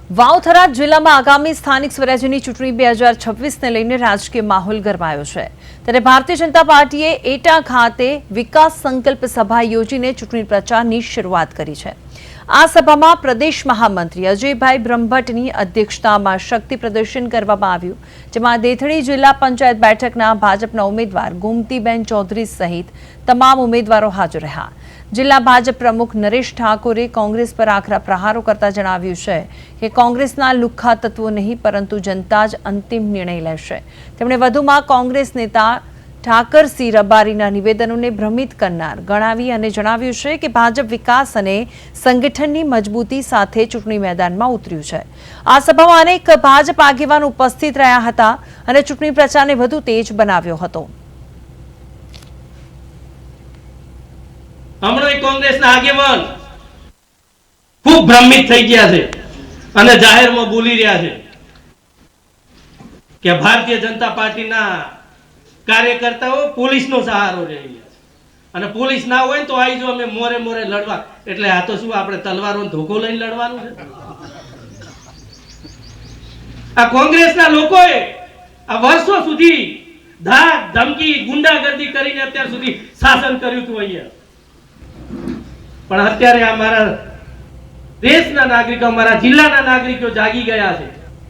વાવથરા જિલ્લામાં આગામી સ્થાનિક સ્વરાજ્યની ચૂંટણી 2026ને લઈને રાજકીય માહોલ ગરમાયો છે ત્યારે ભારતીય જનતા પાર્ટીએ એટા ખાતે વિકાસ સંકલ્પ સભા યોજીને ચૂંટણી પ્રચારની શરૂઆત કરી છે। આ સભામાં પ્રદેશ મહામંત્રી અજયભાઈ બ્રહ્મભટ્ટની અધ્યક્ષતામાં શક્તિ પ્રદર્શન કરવામાં આવ્યું, જેમાં દેથડી જિલ્લા પંચાયત બેઠકના ભાજપના ઉમેદવાર ગોમતીબેન ચૌધરી સહિત તમામ ઉમેદવારો હાજર રહ્યા। જિલ્લા ભાજપ પ્રમુખ નરેશ ઠાકોરે કોંગ્રેસ પર આકરા પ્રહારો કરતા જણાવ્યું છે કે કોંગ્રેસના લુખ્ખા તત્વો નહીં પરંતુ જનતા જ અંતિમ નિર્ણય લેશે। તેમણે વધુમાં કોંગ્રેસ નેતા ઠાકરસિંહ રબારીના નિવેદનોને ભ્રમિત કરનાર ગણાવી અને જણાવ્યું છે કે ભાજપ વિકાસ અને સંગઠનની મજબૂતી સાથે ચૂંટણી મેદાનમાં ઉતર્યું છે। આ સભામાં અનેક ભાજપ આગેવાનો ઉપસ્થિત રહ્યા હતા અને ચૂંટણી પ્રચારને વધુ તેજ બનાવ્યો હતો। હમણાં કોંગ્રેસના આગેવાન ખૂબ ભ્રમિત થઈ ગયા છે અને જાહેરમાં બોલી રહ્યા છે કે ભારતીય જનતા પાર્ટીના કાર્યકર્તાઓ પોલીસનો સહારો લઈ રહ્યા છે અને પોલીસ ના હોય તો આવી જો અમે મોરે મોરે લડવા, એટલે આ તો શું આપણે તલવારનો ધોકો લઈને લડવાનું છે? આ કોંગ્રેસના લોકોએ આ વર્ષો સુધી ધાક ધમકી ગુંડાગર્દી કરીને અત્યાર સુધી શાસન કર્યું હતું અહીંયા, પણ અત્યારે અમારા દેશના નાગરિકો, અમારા જિલ્લાના નાગરિકો જાગી ગયા છે।